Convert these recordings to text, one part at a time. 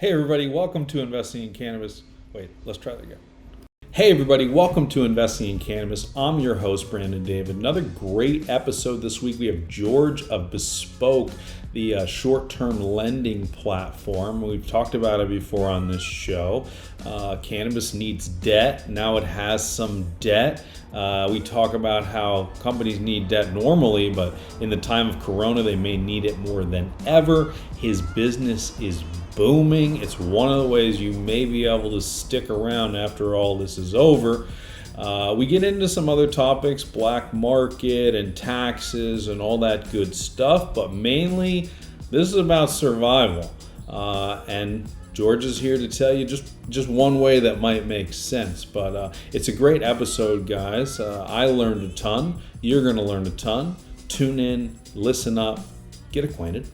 Hey everybody, welcome to Investing in Cannabis. Wait, let's try that again. Hey everybody, welcome to Investing in Cannabis. I'm your host, Brandon David. Another great episode this week. We have George of Bespoke, the short-term lending platform. We've talked about it before on this show. Cannabis needs debt. Now it has some debt. We talk about how companies need debt normally, but in the time of Corona, they may need it more than ever. His business is booming. It's one of the ways you may be able to stick around after all this is over. We get into some other topics, black market and taxes and all that good stuff, but mainly this is about survival. And George is here to tell you just one way that might make sense. But it's a great episode, guys. I learned a ton. You're going to learn a ton. Tune in, listen up, get acquainted.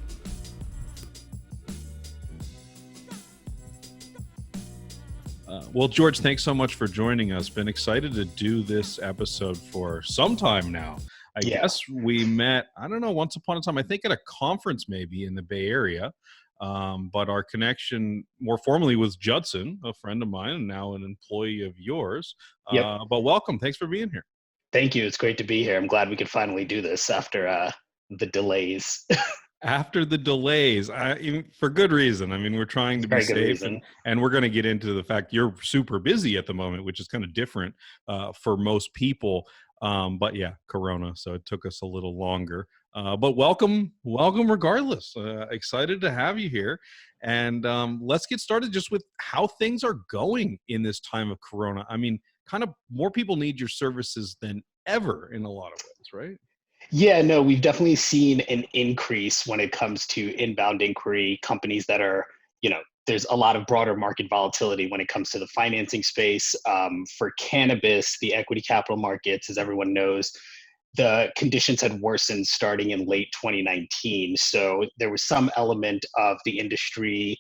Well, George, thanks so much for joining us. Been excited to do this episode for some time now. I guess we met, I don't know, once upon a time, I think at a conference maybe in the Bay Area. But our connection more formally was Judson, a friend of mine, and now an employee of yours. But welcome. Thanks for being here. Thank you. It's great to be here. I'm glad we could finally do this after the delays. After the delays, for good reason. I mean, we're trying to be safe, and we're going to get into the fact you're super busy at the moment, which is kind of different for most people. But yeah, Corona, so it took us a little longer. But welcome regardless. Excited to have you here. And let's get started just with how things are going in this time of Corona. I mean, kind of more people need your services than ever in a lot of ways, right? Yeah, no, we've definitely seen an increase when it comes to inbound inquiry, companies that are, there's a lot of broader market volatility when it comes to the financing space. For cannabis, the equity capital markets, as everyone knows, the conditions had worsened starting in late 2019. So there was some element of the industry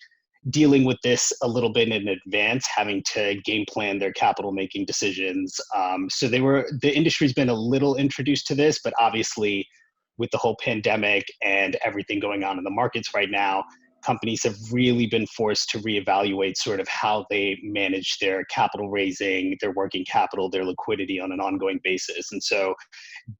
dealing with this a little bit in advance, having to game plan their capital making decisions. So the industry's been a little introduced to this, but obviously with the whole pandemic and everything going on in the markets right now, companies have really been forced to reevaluate sort of how they manage their capital raising, their working capital, their liquidity on an ongoing basis. And so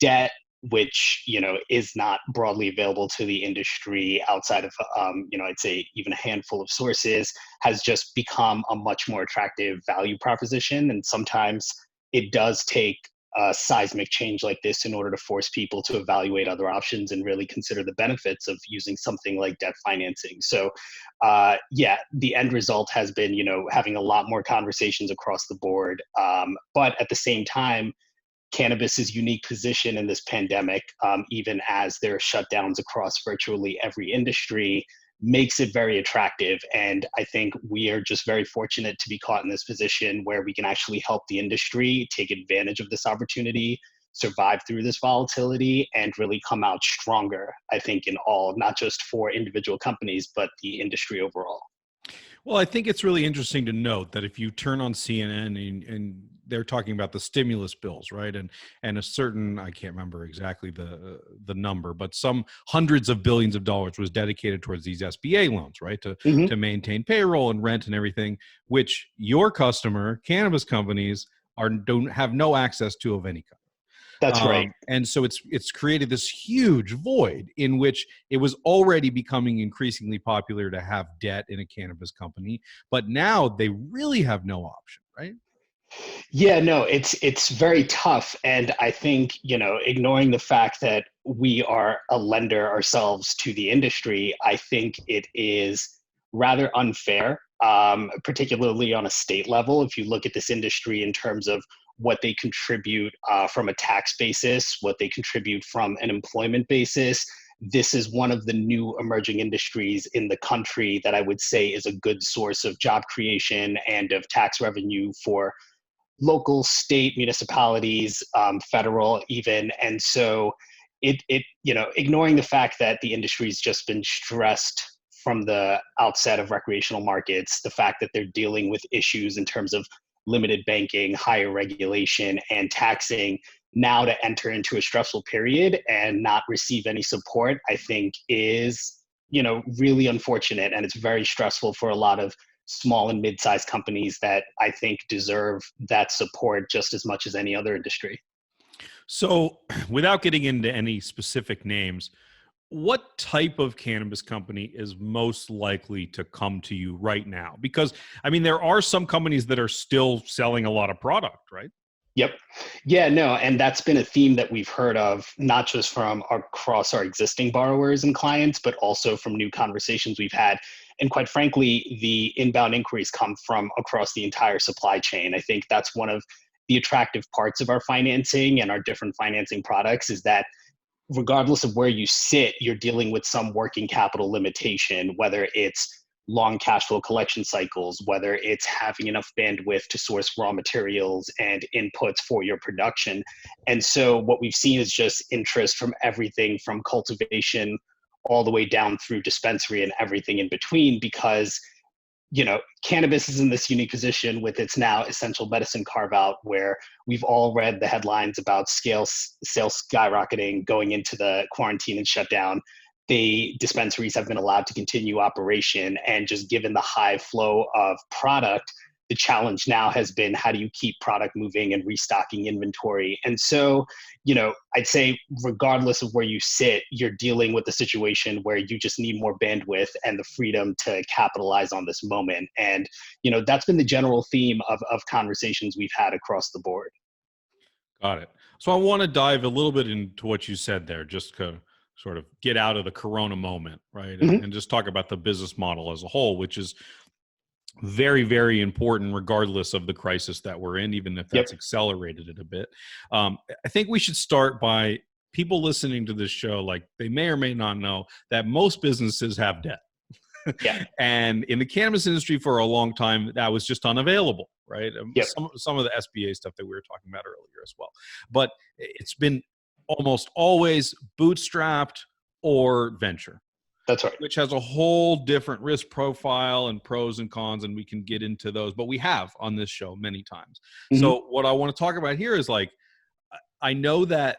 debt, which is not broadly available to the industry outside of I'd say even a handful of sources, has just become a much more attractive value proposition. And sometimes it does take a seismic change like this in order to force people to evaluate other options and really consider the benefits of using something like debt financing. So the end result has been having a lot more conversations across the board, but at the same time, cannabis's unique position in this pandemic, even as there are shutdowns across virtually every industry, makes it very attractive. And I think we are just very fortunate to be caught in this position where we can actually help the industry take advantage of this opportunity, survive through this volatility, and really come out stronger, I think, in all, not just for individual companies, but the industry overall. Well, I think it's really interesting to note that if you turn on CNN and they're talking about the stimulus bills, right? And a certain, I can't remember exactly the number, but some hundreds of billions of dollars was dedicated towards these SBA loans, right? To maintain payroll and rent and everything, which your customer, cannabis companies, don't have no access to of any kind. That's right. And so it's created this huge void in which it was already becoming increasingly popular to have debt in a cannabis company, but now they really have no option, right? Yeah, no, it's very tough. And I think, ignoring the fact that we are a lender ourselves to the industry, I think it is rather unfair, particularly on a state level. If you look at this industry in terms of what they contribute from a tax basis, what they contribute from an employment basis, this is one of the new emerging industries in the country that I would say is a good source of job creation and of tax revenue for local, state, municipalities, federal even. And so ignoring the fact that the industry's just been stressed from the outset of recreational markets, the fact that they're dealing with issues in terms of limited banking, higher regulation, and taxing, now to enter into a stressful period and not receive any support, I think is really unfortunate, and it's very stressful for a lot of small and mid-sized companies that I think deserve that support just as much as any other industry. So without getting into any specific names, what type of cannabis company is most likely to come to you right now? Because, I mean, there are some companies that are still selling a lot of product, right? Yep. Yeah, no, and that's been a theme that we've heard of, not just from across our existing borrowers and clients, but also from new conversations we've had. And quite frankly, the inbound inquiries come from across the entire supply chain. I think that's one of the attractive parts of our financing and our different financing products, is that regardless of where you sit, you're dealing with some working capital limitation, whether it's long cash flow collection cycles, whether it's having enough bandwidth to source raw materials and inputs for your production. And so what we've seen is just interest from everything from cultivation all the way down through dispensary and everything in between, because cannabis is in this unique position with its now essential medicine carve out, where we've all read the headlines about sales skyrocketing going into the quarantine and shutdown. The dispensaries have been allowed to continue operation, and just given the high flow of product, the challenge now has been, how do you keep product moving and restocking inventory? And so, I'd say regardless of where you sit, you're dealing with a situation where you just need more bandwidth and the freedom to capitalize on this moment. And, that's been the general theme of conversations we've had across the board. Got it. So I want to dive a little bit into what you said there, just to sort of get out of the Corona moment, right? Mm-hmm. And just talk about the business model as a whole, which is very, very important regardless of the crisis that we're in, even if that's accelerated it a bit. I think we should start by people listening to this show, like, they may or may not know that most businesses have debt. Yeah. And in the cannabis industry for a long time, that was just unavailable, right? Yep. Some of the SBA stuff that we were talking about earlier as well. But it's been almost always bootstrapped or venture. That's right. Which has a whole different risk profile and pros and cons, and we can get into those, but we have on this show many times. Mm-hmm. So what I want to talk about here is, like, I know that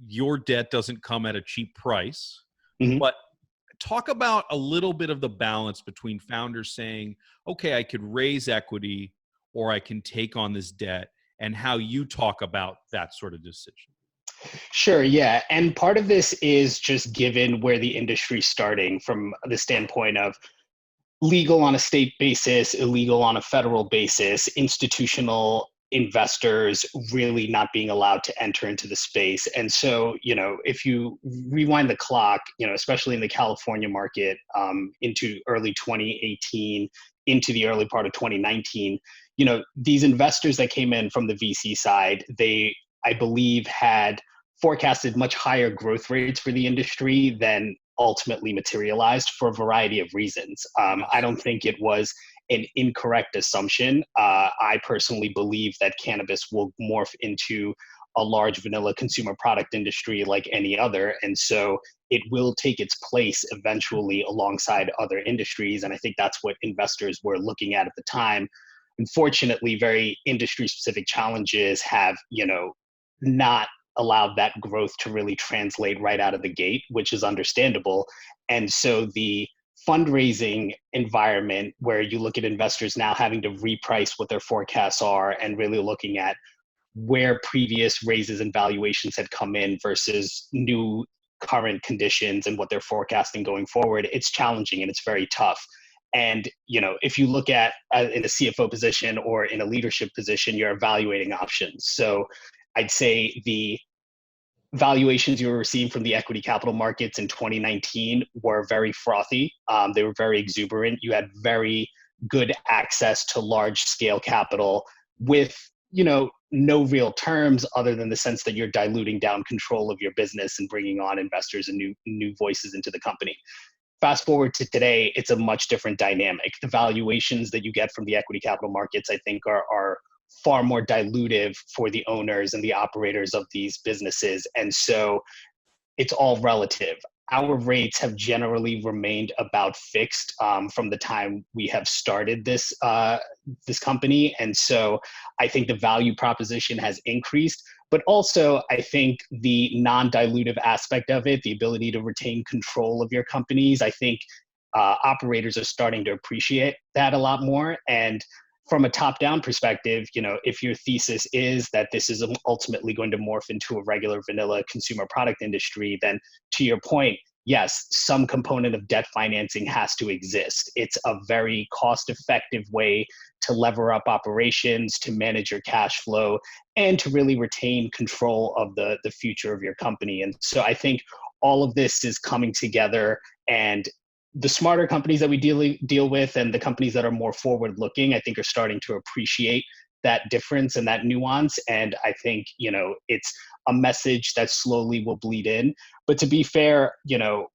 your debt doesn't come at a cheap price, mm-hmm. but talk about a little bit of the balance between founders saying, okay, I could raise equity or I can take on this debt, and how you talk about that sort of decision. Sure, yeah. And part of this is just given where the industry's starting from the standpoint of legal on a state basis, illegal on a federal basis, institutional investors really not being allowed to enter into the space. And so, if you rewind the clock, especially in the California market, into early 2018, into the early part of 2019, these investors that came in from the VC side, they, I believe, had forecasted much higher growth rates for the industry than ultimately materialized for a variety of reasons. I don't think it was an incorrect assumption. I personally believe that cannabis will morph into a large vanilla consumer product industry like any other. And so it will take its place eventually alongside other industries. And I think that's what investors were looking at the time. Unfortunately, very industry-specific challenges have, not allowed that growth to really translate right out of the gate, which is understandable. And so the fundraising environment, where you look at investors now having to reprice what their forecasts are and really looking at where previous raises and valuations had come in versus new current conditions and what they're forecasting going forward, it's challenging and it's very tough. And, if you look at in a CFO position or in a leadership position, you're evaluating options. So I'd say the valuations you were receiving from the equity capital markets in 2019 were very frothy. They were very exuberant. You had very good access to large scale capital with, no real terms other than the sense that you're diluting down control of your business and bringing on investors and new voices into the company. Fast forward to today, it's a much different dynamic. The valuations that you get from the equity capital markets, I think, are far more dilutive for the owners and the operators of these businesses. And so it's all relative. Our rates have generally remained about fixed from the time we have started this company. And so I think the value proposition has increased, But also, I think the non-dilutive aspect of it, the ability to retain control of your companies, I think operators are starting to appreciate that a lot more. And from a top-down perspective, if your thesis is that this is ultimately going to morph into a regular vanilla consumer product industry, then to your point, yes, some component of debt financing has to exist. It's a very cost-effective way to lever up operations, to manage your cash flow, and to really retain control of the future of your company. And so I think all of this is coming together, and the smarter companies that we deal with and the companies that are more forward looking, I think, are starting to appreciate that difference and that nuance. And I think, it's a message that slowly will bleed in. But to be fair,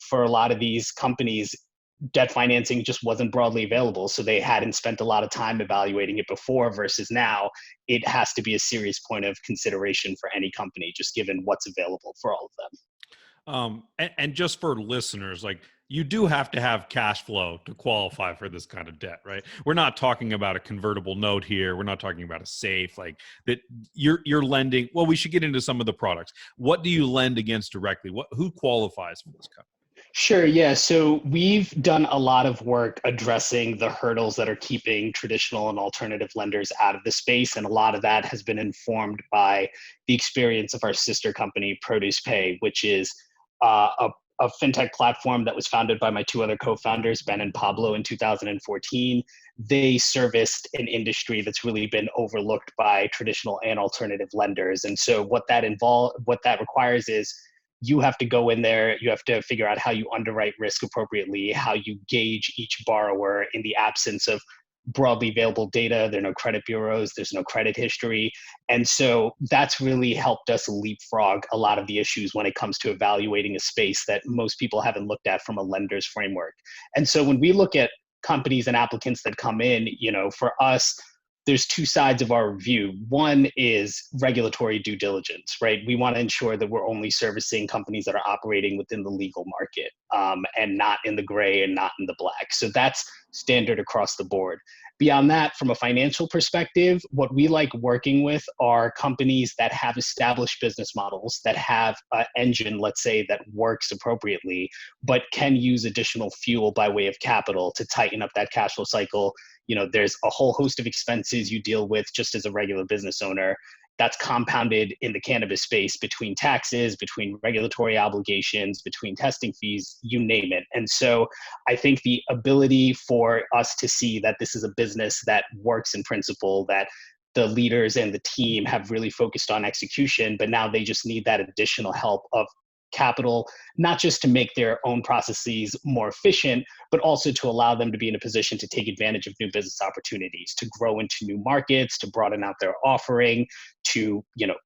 for a lot of these companies, debt financing just wasn't broadly available. So they hadn't spent a lot of time evaluating it before, versus now it has to be a serious point of consideration for any company, just given what's available for all of them. And just for listeners, like, you do have to have cash flow to qualify for this kind of debt, right? We're not talking about a convertible note here. We're not talking about a safe, like that you're lending. Well, we should get into some of the products. What do you lend against directly? Who qualifies for this kind? Sure. Yeah. So we've done a lot of work addressing the hurdles that are keeping traditional and alternative lenders out of the space. And a lot of that has been informed by the experience of our sister company, Produce Pay, which is a fintech platform that was founded by my two other co-founders, Ben and Pablo, in 2014. They serviced an industry that's really been overlooked by traditional and alternative lenders. And so what that requires is you have to go in there, you have to figure out how you underwrite risk appropriately, how you gauge each borrower in the absence of broadly available data. There are no credit bureaus, there's no credit history. And so that's really helped us leapfrog a lot of the issues when it comes to evaluating a space that most people haven't looked at from a lender's framework. And so when we look at companies and applicants that come in, for us, there's two sides of our review. One is regulatory due diligence, right? We want to ensure that we're only servicing companies that are operating within the legal market, and not in the gray and not in the black. So that's standard across the board. Beyond that, from a financial perspective, what we like working with are companies that have established business models, that have an engine, let's say, that works appropriately, but can use additional fuel by way of capital to tighten up that cash flow cycle. There's a whole host of expenses you deal with just as a regular business owner that's compounded in the cannabis space between taxes, between regulatory obligations, between testing fees, you name it. And so I think the ability for us to see that this is a business that works in principle, that the leaders and the team have really focused on execution, but now they just need that additional help of capital, not just to make their own processes more efficient, but also to allow them to be in a position to take advantage of new business opportunities, to grow into new markets, to broaden out their offering, to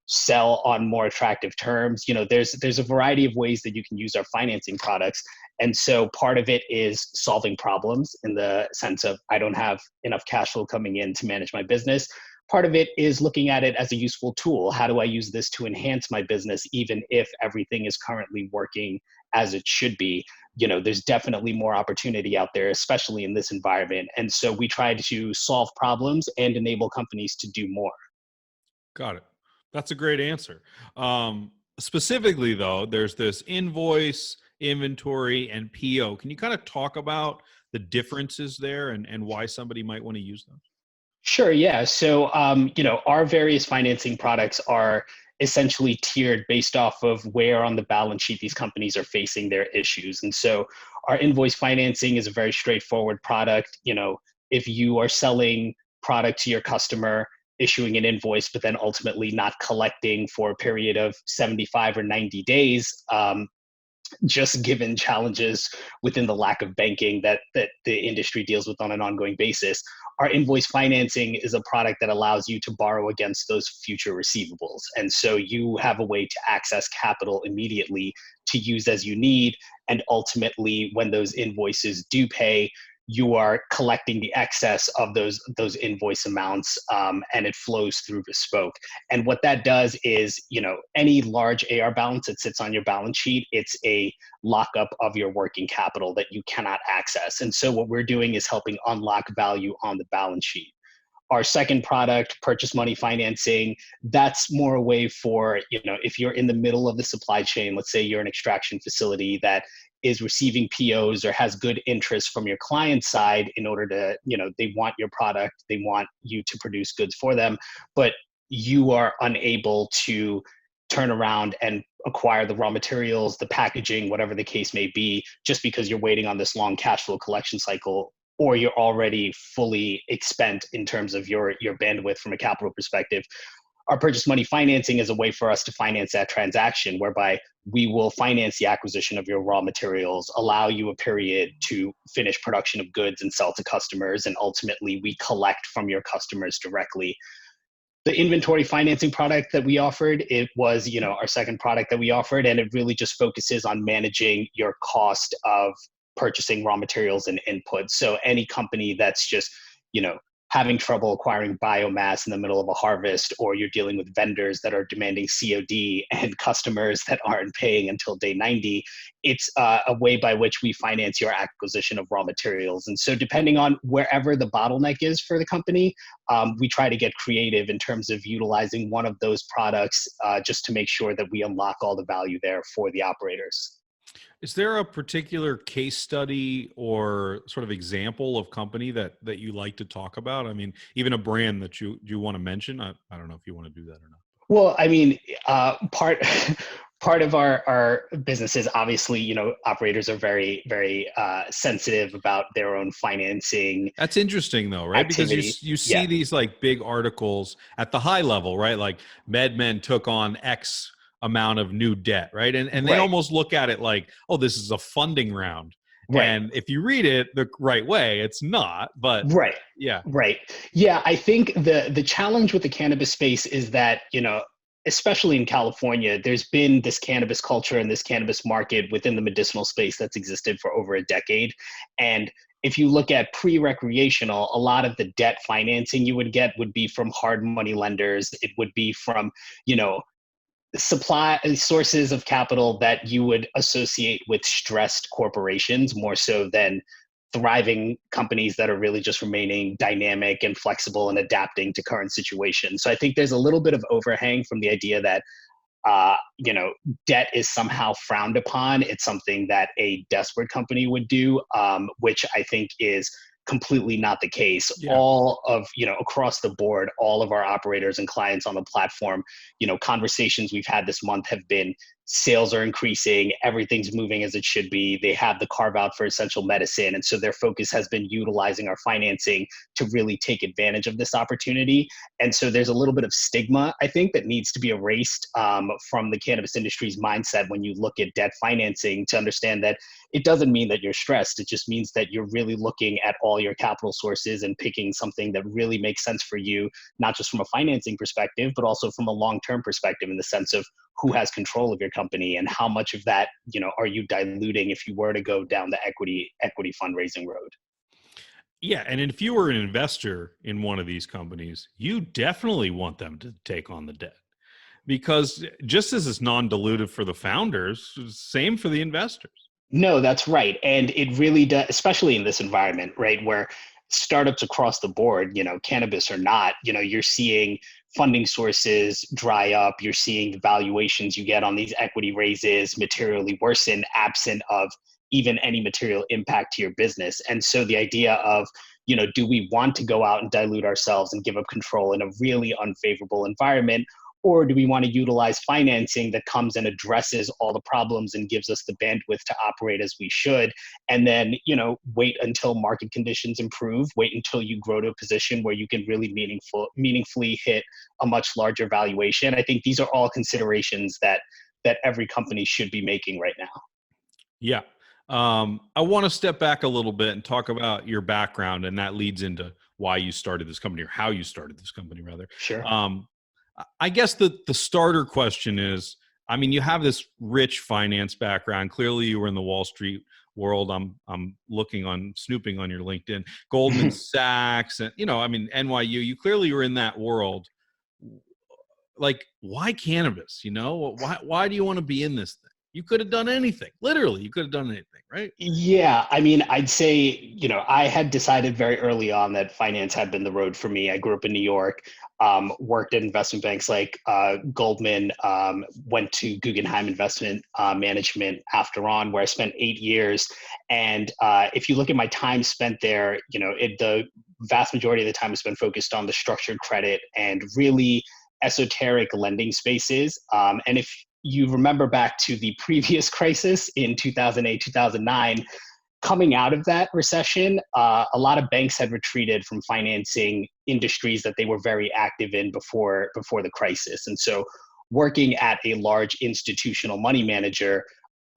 sell on more attractive terms. There's a variety of ways that you can use our financing products. And so part of it is solving problems in the sense of, I don't have enough cash flow coming in to manage my business. Part of it is looking at it as a useful tool. How do I use this to enhance my business, even if everything is currently working as it should be? There's definitely more opportunity out there, especially in this environment. And so we try to solve problems and enable companies to do more. Got it. That's a great answer. Specifically, though, there's this invoice, inventory, and PO. Can you kind of talk about the differences there and why somebody might want to use them? Sure. Yeah. So, our various financing products are essentially tiered based off of where on the balance sheet these companies are facing their issues. And so our invoice financing is a very straightforward product. If you are selling product to your customer, issuing an invoice, but then ultimately not collecting for a period of 75 or 90 days, just given challenges within the lack of banking that the industry deals with on an ongoing basis, our invoice financing is a product that allows you to borrow against those future receivables. And so you have a way to access capital immediately to use as you need. And ultimately, when those invoices do pay, you are collecting the excess of those invoice amounts, and it flows through Bespoke. And what that does is, any large AR balance that sits on your balance sheet, it's a lockup of your working capital that you cannot access. And so what we're doing is helping unlock value on the balance sheet. Our second product, purchase money financing, that's more a way for, if you're in the middle of the supply chain, let's say you're an extraction facility that is receiving POs or has good interest from your client side in order to, they want your product, they want you to produce goods for them, but you are unable to turn around and acquire the raw materials, the packaging, whatever the case may be, just because you're waiting on this long cash flow collection cycle, or you're already fully expent in terms of your bandwidth from a capital perspective. Our purchase money financing is a way for us to finance that transaction, whereby we will finance the acquisition of your raw materials, allow you a period to finish production of goods and sell to customers, and ultimately we collect from your customers directly. The inventory financing product that we offered, it was, our second product that we offered, and it really just focuses on managing your cost of purchasing raw materials and inputs. So any company that's just, having trouble acquiring biomass in the middle of a harvest, or you're dealing with vendors that are demanding COD and customers that aren't paying until day 90, it's a way by which we finance your acquisition of raw materials. And so depending on wherever the bottleneck is for the company, we try to get creative in terms of utilizing one of those products just to make sure that we unlock all the value there for the operators. Is there a particular case study or sort of example of company that you like to talk about? I mean, even a brand that you want to mention? I don't know if you want to do that or not. Well, I mean, part of our business is obviously, operators are very, very sensitive about their own financing. That's interesting though, right? Activity. Because you see these like big articles at the high level, right? Like MedMen took on X amount of new debt, right? And they almost look at it like, oh, this is a funding round. Right. And if you read it the right way, it's not, but right. Yeah. Right. Yeah. I think the challenge with the cannabis space is that, especially in California, there's been this cannabis culture and this cannabis market within the medicinal space that's existed for over a decade. And if you look at pre-recreational, a lot of the debt financing you would get would be from hard money lenders. It would be from, supply sources of capital that you would associate with stressed corporations more so than thriving companies that are really just remaining dynamic and flexible and adapting to current situations. So I think there's a little bit of overhang from the idea that debt is somehow frowned upon. It's something that a desperate company would do, which I think is completely not the case. Yeah. All of, across the board, all of our operators and clients on the platform, conversations we've had this month have been sales are increasing, everything's moving as it should be. They have the carve out for essential medicine. And so their focus has been utilizing our financing to really take advantage of this opportunity. And so there's a little bit of stigma, I think, that needs to be erased from the cannabis industry's mindset when you look at debt financing, to understand that it doesn't mean that you're stressed. It just means that you're really looking at all your capital sources and picking something that really makes sense for you, not just from a financing perspective, but also from a long-term perspective, in the sense of who has control of your company and how much of that, are you diluting if you were to go down the equity fundraising road. Yeah. And if you were an investor in one of these companies, you definitely want them to take on the debt, because just as it's non-dilutive for the founders, same for the investors. No, that's right. And it really does, especially in this environment, right, where startups across the board, cannabis or not, you're seeing funding sources dry up. You're seeing the valuations you get on these equity raises materially worsen, absent of even any material impact to your business. And so the idea of, do we want to go out and dilute ourselves and give up control in a really unfavorable environment? Or do we want to utilize financing that comes and addresses all the problems and gives us the bandwidth to operate as we should? And then, wait until market conditions improve, wait until you grow to a position where you can really meaningfully hit a much larger valuation. I think these are all considerations that every company should be making right now. Yeah. I want to step back a little bit and talk about your background, and that leads into why you started this company, or how you started this company rather. Sure. I guess the starter question is, I mean, you have this rich finance background. Clearly you were in the Wall Street world. I'm snooping on your LinkedIn, Goldman Sachs, and, NYU, you clearly were in that world. Like, why cannabis? Why do you want to be in this thing? You could have done anything. Literally, you could have done anything, right? Yeah, I mean, I'd say, I had decided very early on that finance had been the road for me. I grew up in New York, worked at investment banks like Goldman, went to Guggenheim Investment Management after on, where I spent 8 years. And if you look at my time spent there, the vast majority of the time has been focused on the structured credit and really esoteric lending spaces. And if you remember back to the previous crisis in 2008, 2009, coming out of that recession, a lot of banks had retreated from financing industries that they were very active in before the crisis. And so working at a large institutional money manager,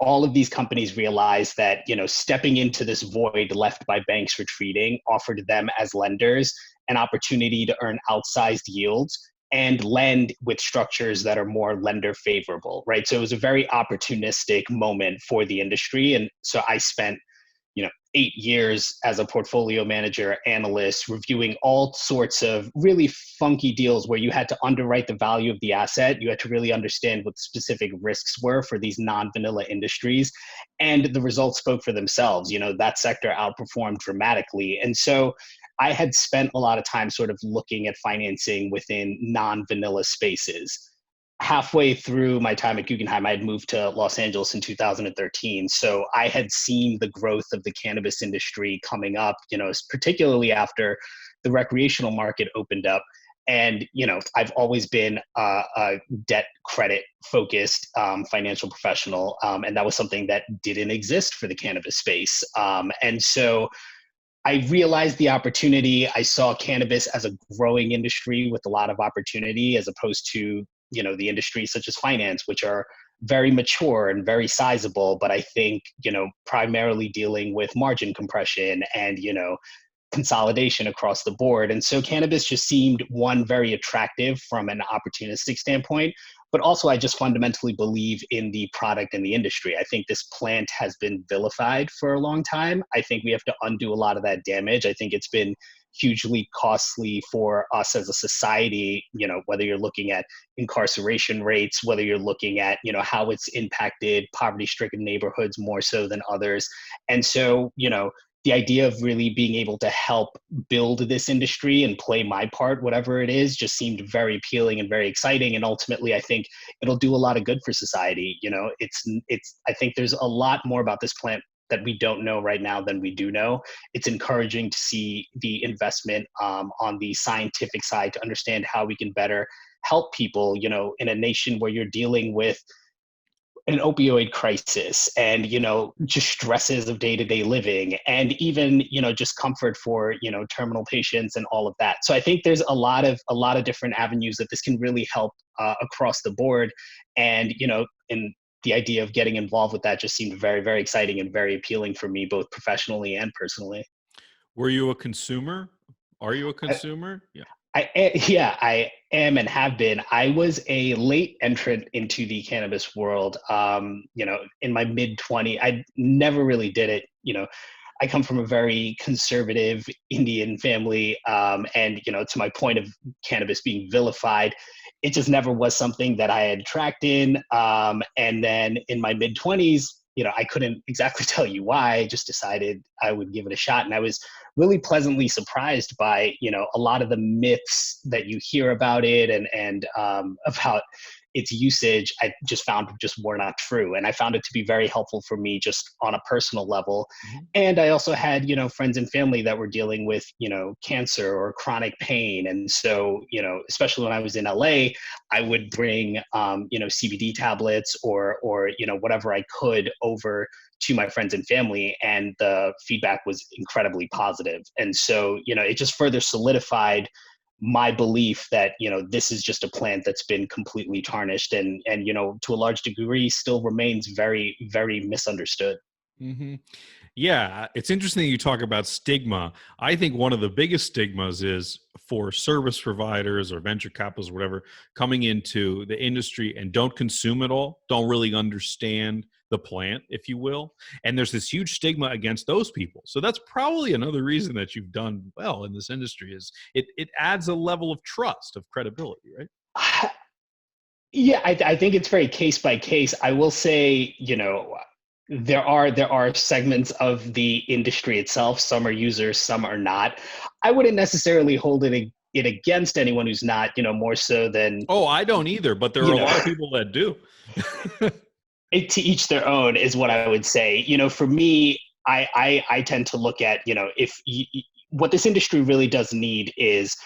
all of these companies realized that, stepping into this void left by banks retreating offered them as lenders an opportunity to earn outsized yields and lend with structures that are more lender favorable, right? So it was a very opportunistic moment for the industry. And so I spent 8 years as a portfolio manager analyst reviewing all sorts of really funky deals where you had to underwrite the value of the asset. You had to really understand what the specific risks were for these non-vanilla industries. And the results spoke for themselves. That sector outperformed dramatically. And so I had spent a lot of time sort of looking at financing within non-vanilla spaces. Halfway through my time at Guggenheim, I had moved to Los Angeles in 2013. So I had seen the growth of the cannabis industry coming up, particularly after the recreational market opened up. And, I've always been a debt credit focused financial professional. And that was something that didn't exist for the cannabis space. And so I realized the opportunity. I saw cannabis as a growing industry with a lot of opportunity, as opposed to the industries such as finance, which are very mature and very sizable, but I think, primarily dealing with margin compression and, consolidation across the board. And so cannabis just seemed, one, very attractive from an opportunistic standpoint, but also I just fundamentally believe in the product and the industry. I think this plant has been vilified for a long time. I think we have to undo a lot of that damage. I think it's been hugely costly for us as a society, whether you're looking at incarceration rates, whether you're looking at, how it's impacted poverty-stricken neighborhoods more so than others. And so, the idea of really being able to help build this industry and play my part, whatever it is, just seemed very appealing and very exciting. And ultimately, I think it'll do a lot of good for society. I think there's a lot more about this plant that we don't know right now than we do know. It's encouraging to see the investment on the scientific side to understand how we can better help people, in a nation where you're dealing with an opioid crisis and, just stresses of day-to-day living, and even, just comfort for, terminal patients and all of that. So I think there's a lot of different avenues that this can really help across the board. And, and the idea of getting involved with that just seemed very, very exciting and very appealing for me, both professionally and personally. Were you a consumer? Are you a consumer? Yeah. I am and have been. I was a late entrant into the cannabis world. In my mid-20s, I never really did it. I come from a very conservative Indian family, and to my point of cannabis being vilified, it just never was something that I had tracked in. And then in my mid-20s, I couldn't exactly tell you why. I just decided I would give it a shot. And I was really pleasantly surprised by, a lot of the myths that you hear about it and about its usage. I just found just were not true. And I found it to be very helpful for me just on a personal level. Mm-hmm. And I also had, friends and family that were dealing with, cancer or chronic pain. And so, especially when I was in LA, I would bring, CBD tablets or, whatever I could over to my friends and family, and the feedback was incredibly positive. And so, it just further solidified my belief that, this is just a plant that's been completely tarnished and, to a large degree still remains very, very misunderstood. Mm-hmm. Yeah, it's interesting that you talk about stigma. I think one of the biggest stigmas is for service providers or venture capitalists, whatever, coming into the industry and don't consume it all, don't really understand the plant, if you will. And there's this huge stigma against those people. So that's probably another reason that you've done well in this industry is it adds a level of trust, of credibility, right? Yeah, I think it's very case by case. I will say, there are segments of the industry itself. Some are users, some are not. I wouldn't necessarily hold it against anyone who's not, more so than, Oh, I don't either, but there are you a know, lot of people that do. to each their own is what I would say. For me, I tend to look at, if what this industry really does need is,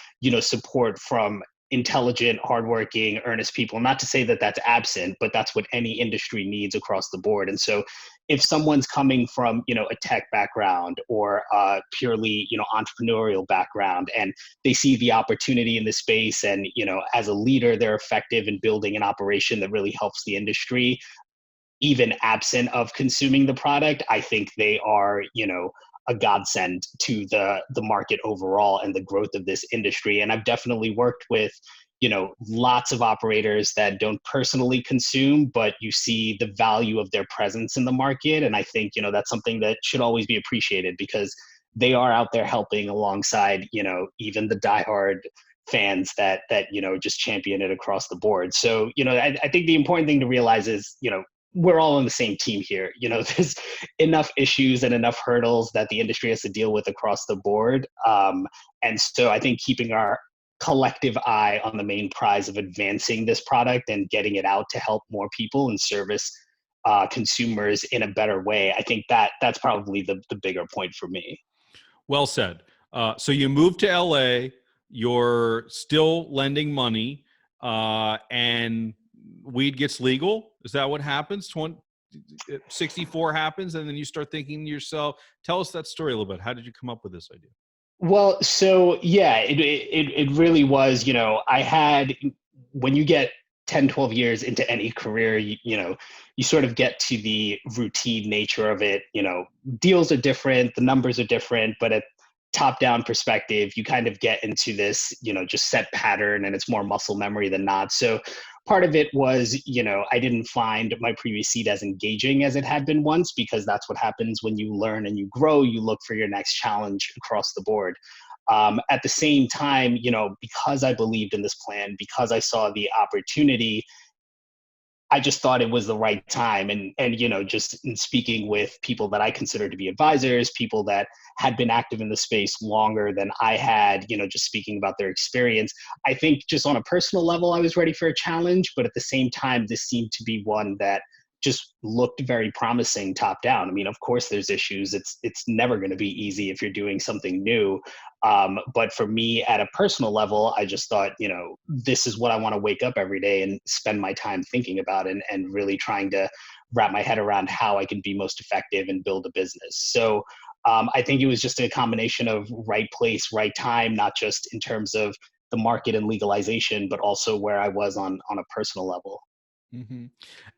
support from intelligent, hardworking, earnest people. Not to say that that's absent, but that's what any industry needs across the board. And so if someone's coming from, a tech background or a purely, entrepreneurial background, and they see the opportunity in this space, and, as a leader, they're effective in building an operation that really helps the industry, even absent of consuming the product, I think they are, a godsend to the market overall and the growth of this industry. And I've definitely worked with, lots of operators that don't personally consume, but you see the value of their presence in the market. And I think, that's something that should always be appreciated, because they are out there helping alongside, even the diehard fans that just champion it across the board. So I think the important thing to realize is, we're all on the same team here. There's enough issues and enough hurdles that the industry has to deal with across the board. And so I think keeping our collective eye on the main prize of advancing this product and getting it out to help more people and service consumers in a better way, I think that's probably the bigger point for me. Well said. So you moved to LA, you're still lending money, and weed gets legal. Is that what happens? 64 happens, and then you start thinking to yourself, tell us that story a little bit. How did you come up with this idea? Well, so yeah, it really was, I had, when you get 10, 12 years into any career, you sort of get to the routine nature of it. Deals are different, the numbers are different, but at top down perspective, you kind of get into this, just set pattern, and it's more muscle memory than not. So part of it was, I didn't find my previous seat as engaging as it had been once, because that's what happens when you learn and you grow. You look for your next challenge across the board. At the same time, because I believed in this plan, because I saw the opportunity, I just thought it was the right time. And just in speaking with people that I consider to be advisors, people that had been active in the space longer than I had, just speaking about their experience, I think just on a personal level, I was ready for a challenge. But at the same time, this seemed to be one that just looked very promising top down. I mean, of course, there's issues. It's never going to be easy if you're doing something new. But for me, at a personal level, I just thought, this is what I want to wake up every day and spend my time thinking about, and really trying to wrap my head around how I can be most effective and build a business. So I think it was just a combination of right place, right time, not just in terms of the market and legalization, but also where I was on a personal level. Mm-hmm.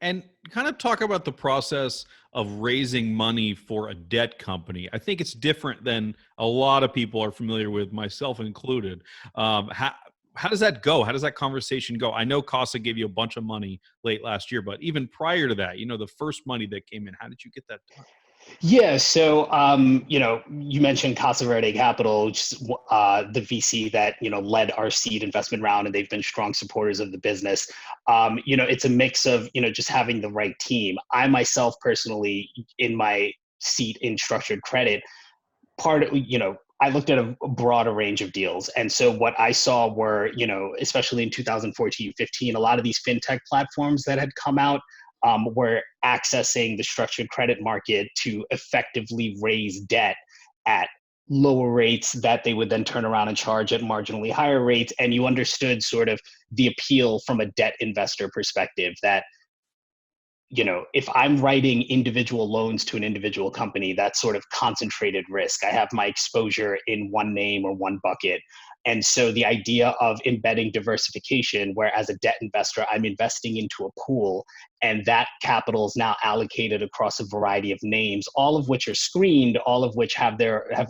And kind of talk about the process of raising money for a debt company. I think it's different than a lot of people are familiar with, myself included. How does that go? How does that conversation go? I know Casa gave you a bunch of money late last year, but even prior to that, the first money that came in, how did you get that done? Yeah, so you mentioned Casa Verde Capital, which is the VC that led our seed investment round, and they've been strong supporters of the business. It's a mix of just having the right team. I myself personally, in my seat in structured credit, I looked at a broader range of deals. And so what I saw were, especially in 2014, 15, a lot of these fintech platforms that had come out were accessing the structured credit market to effectively raise debt at lower rates that they would then turn around and charge at marginally higher rates. And you understood sort of the appeal from a debt investor perspective, that if I'm writing individual loans to an individual company, that's sort of concentrated risk. I have my exposure in one name or one bucket. And so the idea of embedding diversification, where as a debt investor, I'm investing into a pool, and that capital is now allocated across a variety of names, all of which are screened, all of which have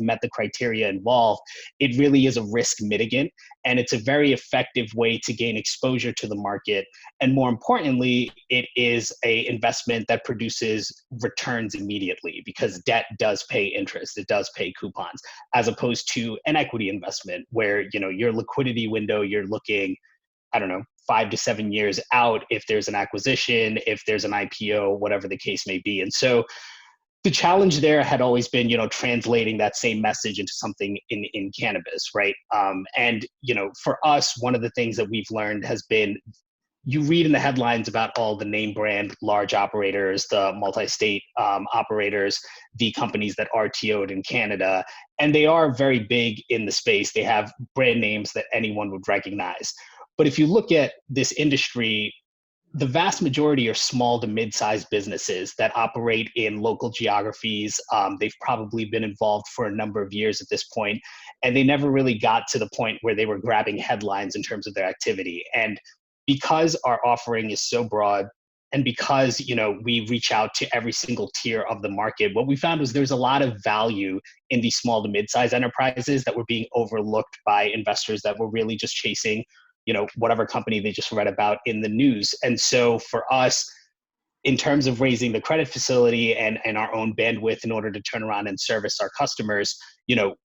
met the criteria involved. It really is a risk mitigant, and it's a very effective way to gain exposure to the market. And more importantly, it is a investment that produces returns immediately, because debt does pay interest, it does pay coupons, as opposed to an equity investment where your liquidity window, you're looking, I don't know, 5 to 7 years out if there's an acquisition, if there's an IPO, whatever the case may be. And so the challenge there had always been, translating that same message into something in cannabis, right? And, for us, one of the things that we've learned has been, you read in the headlines about all the name brand large operators, the multi-state operators, the companies that RTO'd in Canada, and they are very big in the space. They have brand names that anyone would recognize. But if you look at this industry, the vast majority are small to mid-sized businesses that operate in local geographies. They've probably been involved for a number of years at this point, and they never really got to the point where they were grabbing headlines in terms of their activity. And because our offering is so broad, and because we reach out to every single tier of the market, what we found was there's a lot of value in these small to mid-sized enterprises that were being overlooked by investors that were really just chasing whatever company they just read about in the news. And so for us, in terms of raising the credit facility and our own bandwidth in order to turn around and service our customers,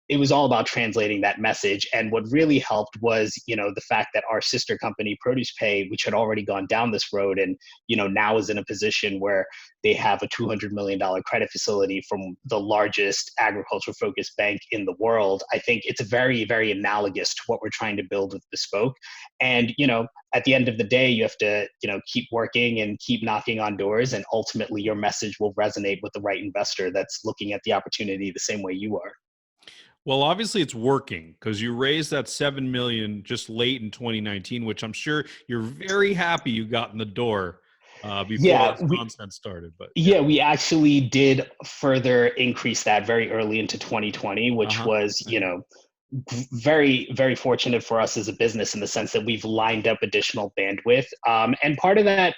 it was all about translating that message. And what really helped was, the fact that our sister company, Produce Pay, which had already gone down this road and, now is in a position where they have a $200 million credit facility from the largest agriculture-focused bank in the world. I think it's very, very analogous to what we're trying to build with Bespoke. And, at the end of the day, you have to, keep working and keep knocking on doors, and ultimately your message will resonate with the right investor that's looking at the opportunity the same way you are. Well, obviously it's working because you raised that $7 million just late in 2019, which I'm sure you're very happy you got in the door before this nonsense started. But we actually did further increase that very early into 2020, which was, very, very fortunate for us as a business in the sense that we've lined up additional bandwidth. And part of that,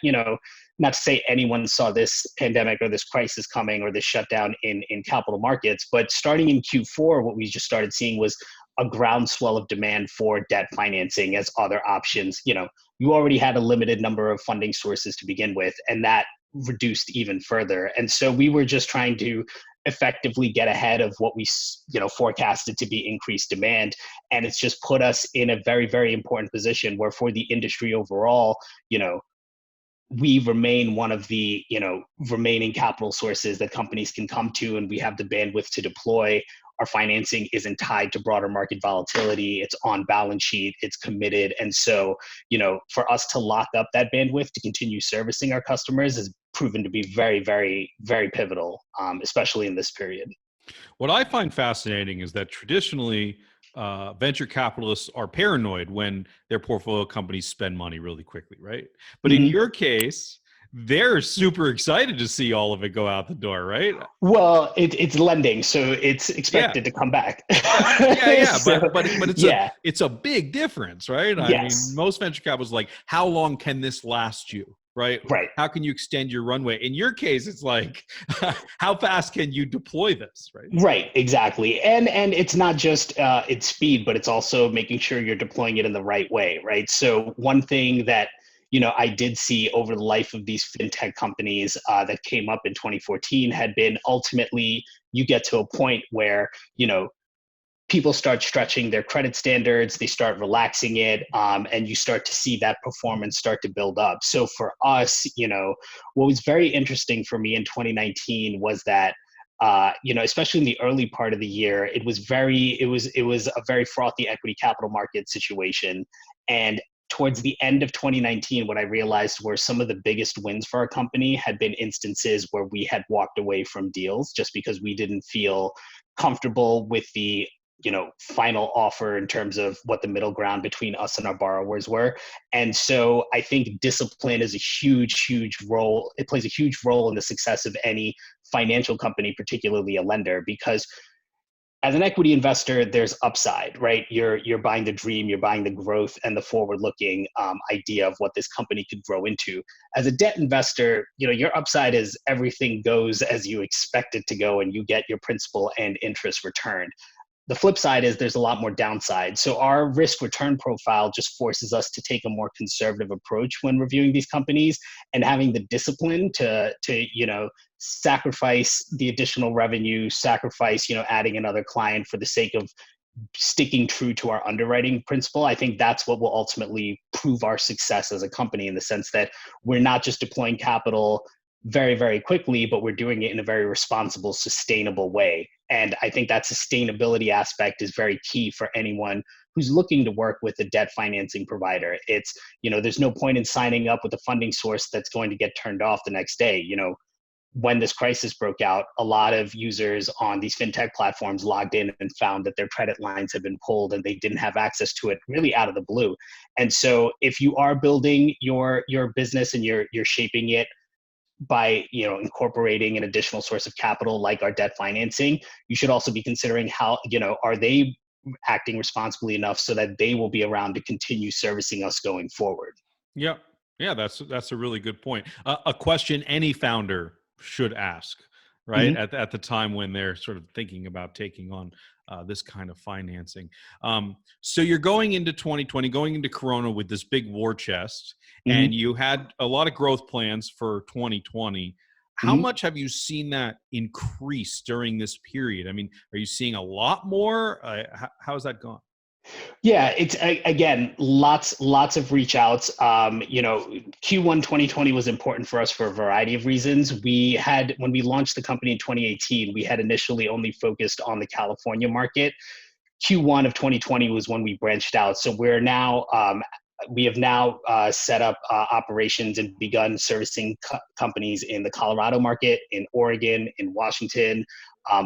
not to say anyone saw this pandemic or this crisis coming or this shutdown in capital markets, but starting in Q4, what we just started seeing was a groundswell of demand for debt financing as other options. You already had a limited number of funding sources to begin with, and that reduced even further. And so we were just trying to effectively get ahead of what we forecasted to be increased demand. And it's just put us in a very, very important position where for the industry overall, we remain one of the remaining capital sources that companies can come to, and we have the bandwidth to deploy. Our financing isn't tied to broader market volatility. It's on balance sheet. It's committed. And so, for us to lock up that bandwidth to continue servicing our customers has proven to be very, very, very pivotal, especially in this period. What I find fascinating is that traditionally, venture capitalists are paranoid when their portfolio companies spend money really quickly, right? But in your case, they're super excited to see all of it go out the door, right? Well, it's lending, so it's expected to come back. So, but it's a big difference, right? I mean, most venture capitalists like, how long can this last you? Right? How can you extend your runway? In your case, it's like, how fast can you deploy this? Right, exactly. And it's not just its speed, but it's also making sure you're deploying it in the right way, right? So one thing that I did see over the life of these fintech companies that came up in 2014 had been ultimately you get to a point where people start stretching their credit standards, they start relaxing it, and you start to see that performance start to build up. So for us, what was very interesting for me in 2019 was that, especially in the early part of the year, it was a very frothy equity capital market situation. And towards the end of 2019, what I realized were some of the biggest wins for our company had been instances where we had walked away from deals just because we didn't feel comfortable with the final offer in terms of what the middle ground between us and our borrowers were. And so I think discipline is a huge role. It plays a huge role in the success of any financial company, particularly a lender, because as an equity investor, there's upside, right? You're buying the dream, you're buying the growth and the forward-looking idea of what this company could grow into. As a debt investor, your upside is everything goes as you expect it to go, and you get your principal and interest returned. The flip side is there's a lot more downside. So our risk return profile just forces us to take a more conservative approach when reviewing these companies, and having the discipline to sacrifice the additional revenue, sacrifice, adding another client for the sake of sticking true to our underwriting principle. I think that's what will ultimately prove our success as a company, in the sense that we're not just deploying capital very, very quickly, but we're doing it in a very responsible, sustainable way. And I think that sustainability aspect is very key for anyone who's looking to work with a debt financing provider. It's, there's no point in signing up with a funding source that's going to get turned off the next day. When this crisis broke out, a lot of users on these fintech platforms logged in and found that their credit lines had been pulled and they didn't have access to it really out of the blue. And so if you are building your business and you're shaping it by incorporating an additional source of capital like our debt financing, you should also be considering how, are they acting responsibly enough so that they will be around to continue servicing us going forward. Yeah, that's a really good point. A question any founder should ask, right? Mm-hmm. At the time when they're sort of thinking about taking on this kind of financing. So you're going into 2020, going into Corona with this big war chest, Mm-hmm. and you had a lot of growth plans for 2020. How Mm-hmm. much have you seen that increase during this period? I mean, are you seeing a lot more? How's that gone? Yeah, it's again, lots of reach outs. Q1 2020 was important for us for a variety of reasons. When we launched the company in 2018, we had initially only focused on the California market. Q1 of 2020 was when we branched out. So we have now set up operations and begun servicing companies in the Colorado market, in Oregon, in Washington.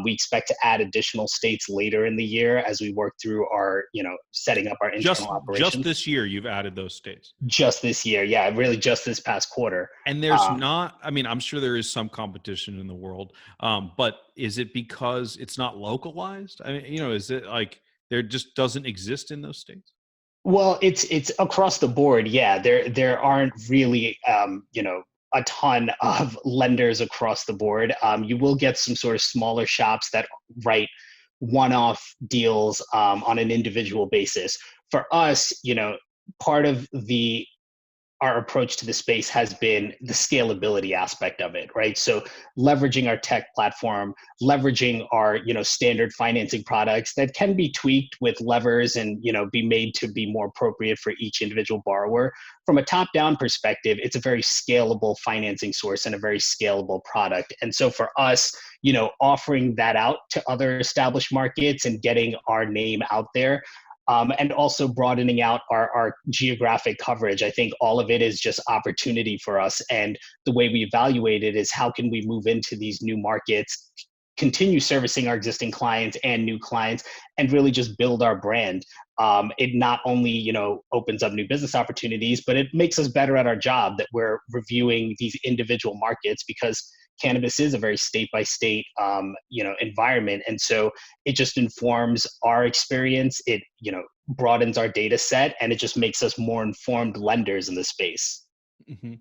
We expect to add additional states later in the year as we work through our, setting up our internal operations. Just this year, you've added those states. Just this year, yeah, really just this past quarter. And there's I'm sure there is some competition in the world, but is it because it's not localized? I mean, is it like there just doesn't exist in those states? Well, it's across the board. Yeah, there aren't really, a ton of lenders across the board. You will get some sort of smaller shops that write one-off deals on an individual basis. For us, part of our approach to the space has been the scalability aspect of it, right? So leveraging our tech platform, leveraging our, standard financing products that can be tweaked with levers and, be made to be more appropriate for each individual borrower. From a top-down perspective, it's a very scalable financing source and a very scalable product. And so for us, offering that out to other established markets and getting our name out there, and also broadening out our geographic coverage. I think all of it is just opportunity for us. And the way we evaluate it is how can we move into these new markets, continue servicing our existing clients and new clients, and really just build our brand. It not only, opens up new business opportunities, but it makes us better at our job that we're reviewing these individual markets, because cannabis is a very state-by-state, environment. And so it just informs our experience. It, broadens our data set, and it just makes us more informed lenders in the space. Mm-hmm.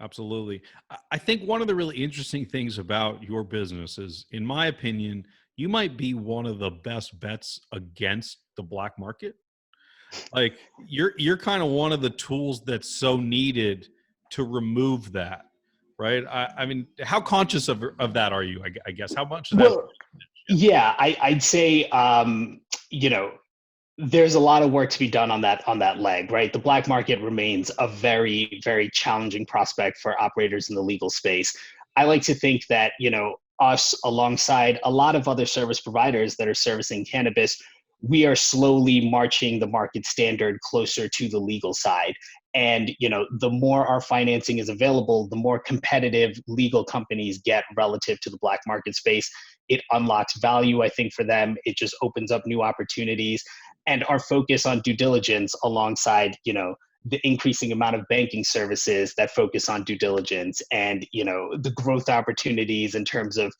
Absolutely. I think one of the really interesting things about your business is, in my opinion, you might be one of the best bets against the black market. Like you're kind of one of the tools that's so needed to remove that. Right. I mean, how conscious of that are you? I guess how much of that? Well, yeah, I'd say, there's a lot of work to be done on that leg, right? The black market remains a very, very challenging prospect for operators in the legal space. I like to think that, us alongside a lot of other service providers that are servicing cannabis, we are slowly marching the market standard closer to the legal side. And, the more our financing is available, the more competitive legal companies get relative to the black market space. It unlocks value, I think, for them. It just opens up new opportunities. And our focus on due diligence alongside, the increasing amount of banking services that focus on due diligence and, the growth opportunities in terms of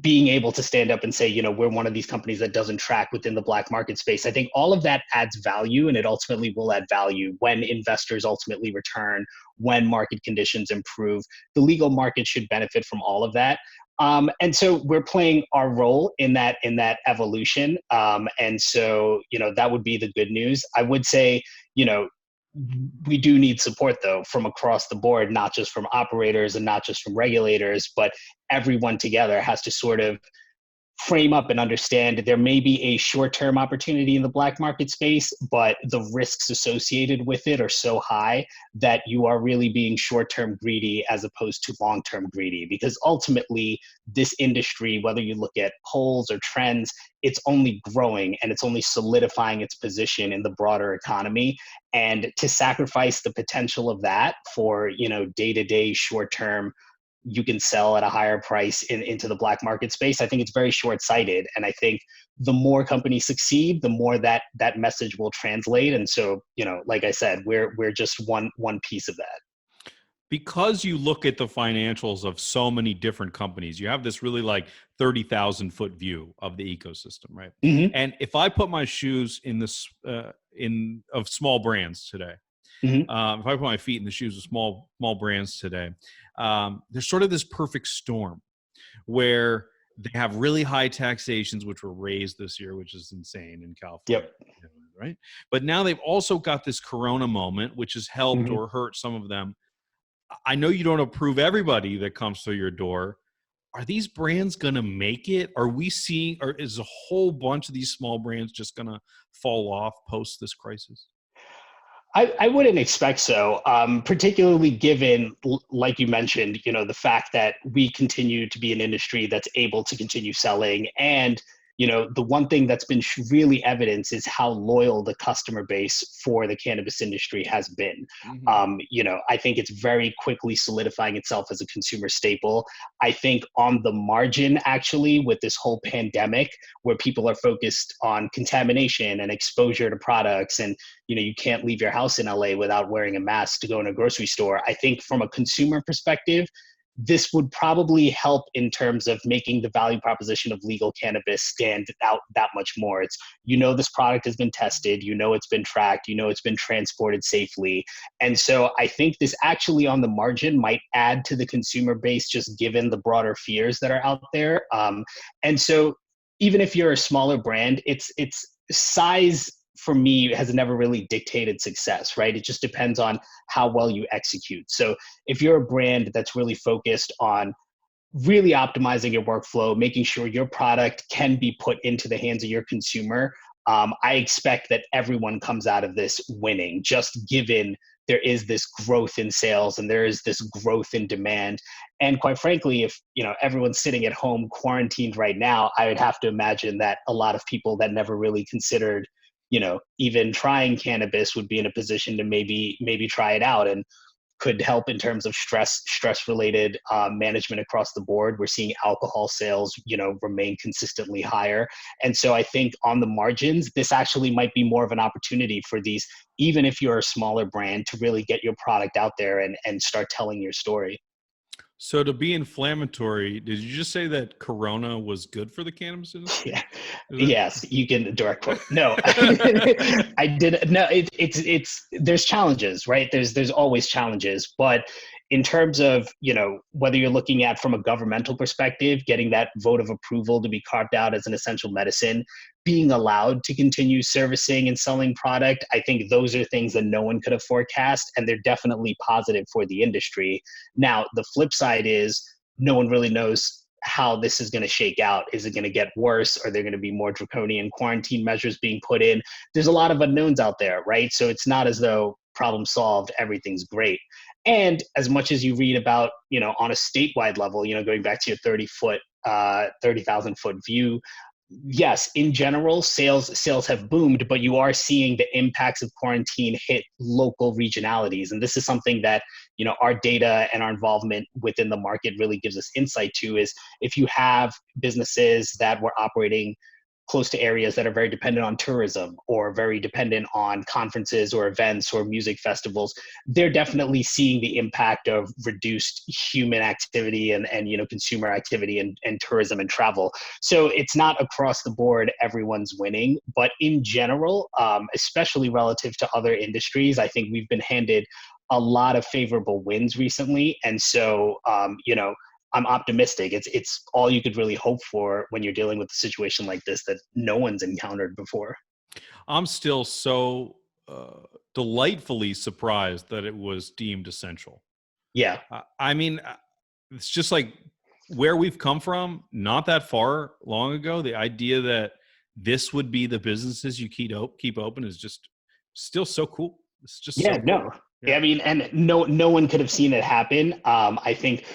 being able to stand up and say, we're one of these companies that doesn't track within the black market space. I think all of that adds value, and it ultimately will add value when investors ultimately return, when market conditions improve. The legal market should benefit from all of that. And so we're playing our role in that evolution. And so, that would be the good news. I would say, we do need support, though, from across the board, not just from operators and not just from regulators, but everyone together has to sort of frame up and understand there may be a short-term opportunity in the black market space, but the risks associated with it are so high that you are really being short-term greedy as opposed to long-term greedy. Because ultimately, this industry, whether you look at polls or trends, it's only growing and it's only solidifying its position in the broader economy. And to sacrifice the potential of that for, day-to-day, short-term, you can sell at a higher price into the black market space, I think it's very short-sighted. And I think the more companies succeed, the more that message will translate. And so, like I said, we're just one piece of that. Because you look at the financials of so many different companies, you have this really like 30,000 foot view of the ecosystem, right? Mm-hmm. And if I put my shoes in this of small brands today, Mm-hmm. if I put my feet in the shoes of small brands today, there's sort of this perfect storm where they have really high taxations, which were raised this year, which is insane in California. Yep. Right. But now they've also got this Corona moment, which has helped Mm-hmm. or hurt some of them. I know you don't approve everybody that comes through your door. Are these brands going to make it? Are we seeing, or is a whole bunch of these small brands just going to fall off post this crisis? I wouldn't expect so, particularly given, like you mentioned, the fact that we continue to be an industry that's able to continue selling. And, the one thing that's been really evident is how loyal the customer base for the cannabis industry has been. Mm-hmm. I think it's very quickly solidifying itself as a consumer staple. I think on the margin, actually, with this whole pandemic, where people are focused on contamination and exposure to products, and you can't leave your house in LA without wearing a mask to go in a grocery store. I think from a consumer perspective, this would probably help in terms of making the value proposition of legal cannabis stand out that much more. It's, this product has been tested, it's been tracked, it's been transported safely. And so I think this actually on the margin might add to the consumer base, just given the broader fears that are out there. And so even if you're a smaller brand, it's size for me has never really dictated success, right? It just depends on how well you execute. So if you're a brand that's really focused on really optimizing your workflow, making sure your product can be put into the hands of your consumer, I expect that everyone comes out of this winning, just given there is this growth in sales and there is this growth in demand. And quite frankly, if everyone's sitting at home quarantined right now, I would have to imagine that a lot of people that never really considered even trying cannabis would be in a position to maybe try it out, and could help in terms of stress related management across the board. We're seeing alcohol sales, remain consistently higher. And so I think on the margins, this actually might be more of an opportunity for these, even if you're a smaller brand, to really get your product out there and start telling your story. So to be inflammatory, did you just say that Corona was good for the cannabis industry? Yeah. Yes, you can direct quote. No, I did. No, it's there's challenges, right? There's always challenges, but in terms of, whether you're looking at from a governmental perspective, getting that vote of approval to be carved out as an essential medicine, being allowed to continue servicing and selling product, I think those are things that no one could have forecast, and they're definitely positive for the industry. Now, the flip side is no one really knows how this is going to shake out. Is it going to get worse? Are there going to be more draconian quarantine measures being put in? There's a lot of unknowns out there, right? So it's not as though problem solved, everything's great. And as much as you read about, on a statewide level, going back to your 30,000 foot view, yes, in general, sales have boomed, but you are seeing the impacts of quarantine hit local regionalities. And this is something that, our data and our involvement within the market really gives us insight to, is if you have businesses that were operating close to areas that are very dependent on tourism or very dependent on conferences or events or music festivals, they're definitely seeing the impact of reduced human activity and consumer activity and tourism and travel. So it's not across the board everyone's winning, but in general, especially relative to other industries, I think we've been handed a lot of favorable wins recently. And so, I'm optimistic. It's all you could really hope for when you're dealing with a situation like this that no one's encountered before. I'm still so delightfully surprised that it was deemed essential. Yeah. I mean, it's just like where we've come from, not that far long ago, the idea that this would be the businesses you keep open is just still so cool. It's just Yeah, so cool. no. Yeah. I mean, and no one could have seen it happen. I think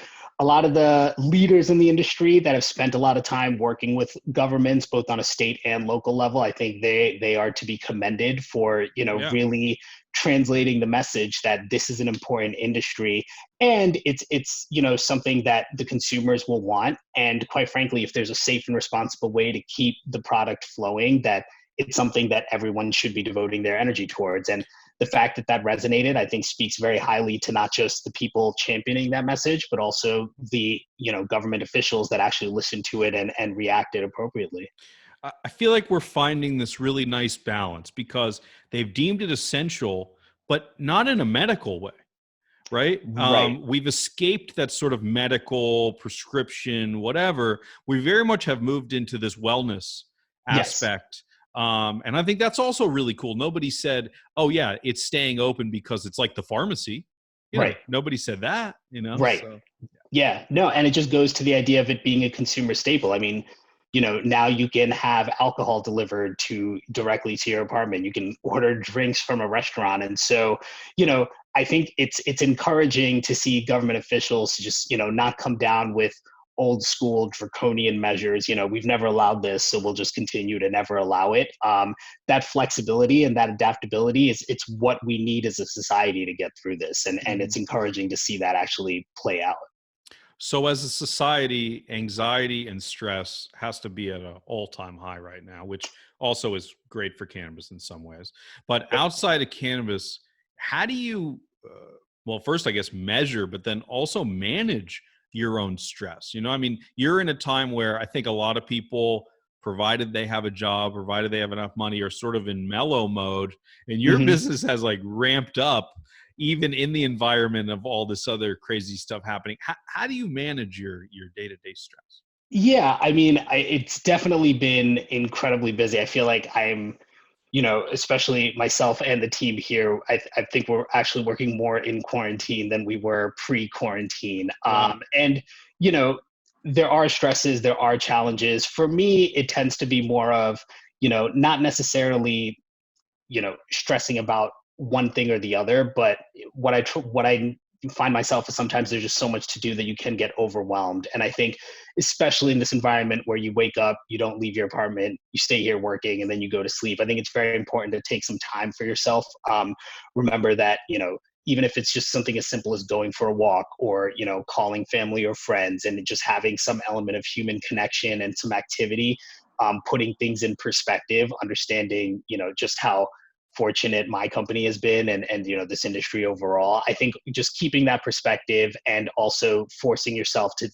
a lot of the leaders in the industry that have spent a lot of time working with governments, both on a state and local level, I think they are to be commended for, Yeah. really translating the message that this is an important industry, and it's something that the consumers will want. And quite frankly, if there's a safe and responsible way to keep the product flowing, that it's something that everyone should be devoting their energy towards. And the fact that that resonated, I think, speaks very highly to not just the people championing that message, but also the government officials that actually listened to it and reacted appropriately. I feel like we're finding this really nice balance because they've deemed it essential, but not in a medical way, right? Right. We've escaped that sort of medical prescription, whatever. We very much have moved into this wellness Yes. aspect. And I think that's also really cool. Nobody said, oh yeah, it's staying open because it's like the pharmacy. Right. Nobody said that, Right. So. Yeah, no, and it just goes to the idea of it being a consumer staple. I mean, now you can have alcohol delivered directly to your apartment. You can order drinks from a restaurant. And so, I think it's encouraging to see government officials just, not come down with old school draconian measures. We've never allowed this, so we'll just continue to never allow it. That flexibility and that adaptability it's what we need as a society to get through this. And it's encouraging to see that actually play out. So as a society, anxiety and stress has to be at an all-time high right now, which also is great for cannabis in some ways. But outside of cannabis, how do you, well, first, I guess, measure, but then also manage your own stress? I mean, you're in a time where I think a lot of people, provided they have a job, provided they have enough money, are sort of in mellow mode, and your business has like ramped up even in the environment of all this other crazy stuff happening. How do you manage your day-to-day stress? Yeah, I mean, it's definitely been incredibly busy. I feel like I'm, especially myself and the team here, I think we're actually working more in quarantine than we were pre-quarantine. Wow. And, there are stresses, there are challenges. For me, it tends to be more of, not necessarily, stressing about one thing or the other, but what I find myself is sometimes there's just so much to do that you can get overwhelmed. And I think, especially in this environment where you wake up, you don't leave your apartment, you stay here working, and then you go to sleep, I think it's very important to take some time for yourself. Remember that, even if it's just something as simple as going for a walk or, calling family or friends and just having some element of human connection and some activity, putting things in perspective, understanding, just how fortunate my company has been and this industry overall. I think just keeping that perspective and also forcing yourself to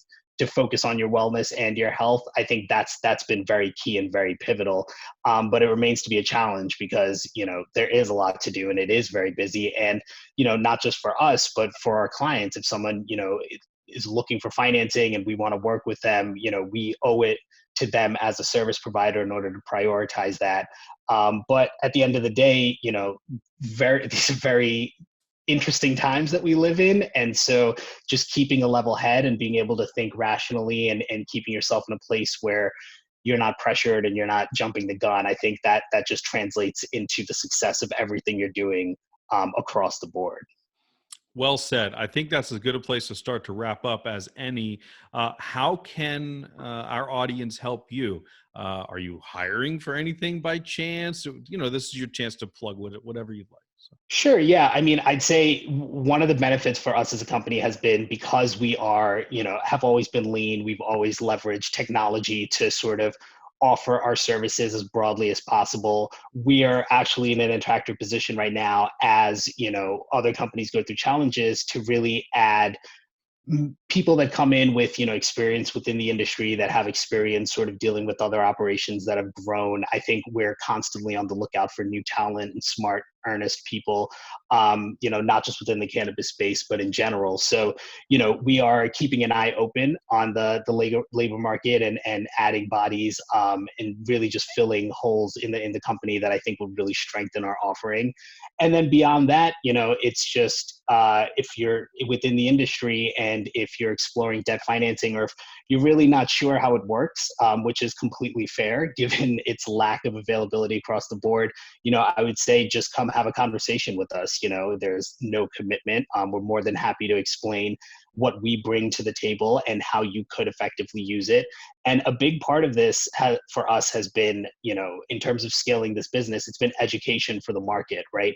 focus on your wellness and your health, I think that's been very key and very pivotal. But it remains to be a challenge because there is a lot to do and it is very busy. And not just for us, but for our clients. If someone is looking for financing and we want to work with them, we owe it to them as a service provider in order to prioritize that. But at the end of the day, these are very interesting times that we live in. And so just keeping a level head and being able to think rationally and keeping yourself in a place where you're not pressured and you're not jumping the gun, I think that just translates into the success of everything you're doing across the board. Well said. I think that's as good a place to start to wrap up as any. How can our audience help you? Are you hiring for anything by chance? This is your chance to plug whatever you'd like. So. Sure. Yeah. I mean, I'd say one of the benefits for us as a company has been because we are, have always been lean. We've always leveraged technology to sort of offer our services as broadly as possible. We are actually in an attractive position right now as, other companies go through challenges to really add people that come in with experience within the industry, that have experience sort of dealing with other operations that have grown. I think we're constantly on the lookout for new talent and smart earnest people, not just within the cannabis space, but in general. So, we are keeping an eye open on the labor market and adding bodies, and really just filling holes in the company that I think would really strengthen our offering. And then beyond that, it's just if you're within the industry and if you're exploring debt financing, or if you're really not sure how it works, which is completely fair given its lack of availability across the board, I would say just come have a conversation with us. There's no commitment. We're more than happy to explain what we bring to the table and how you could effectively use it. And a big part of this for us has been, in terms of scaling this business, it's been education for the market, right?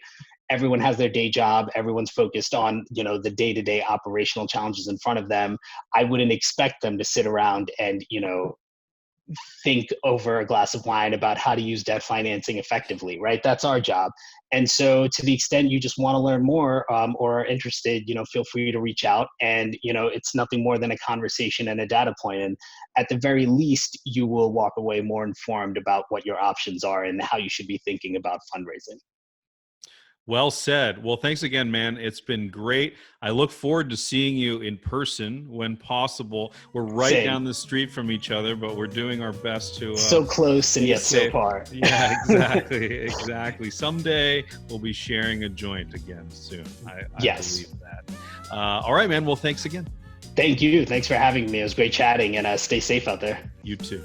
Everyone has their day job. Everyone's focused on, the day-to-day operational challenges in front of them. I wouldn't expect them to sit around and, think over a glass of wine about how to use debt financing effectively, right? That's our job. And so to the extent you just want to learn more, or are interested, feel free to reach out. And, it's nothing more than a conversation and a data point. And at the very least, you will walk away more informed about what your options are and how you should be thinking about fundraising. Well said. Well, thanks again, man. It's been great. I look forward to seeing you in person when possible. We're right down the street from each other, but we're doing our best to so close and yet so far. Yeah, exactly. Exactly. Someday we'll be sharing a joint again soon. I believe that. All right, man. Well, thanks again. Thank you. Thanks for having me. It was great chatting, and stay safe out there. You too.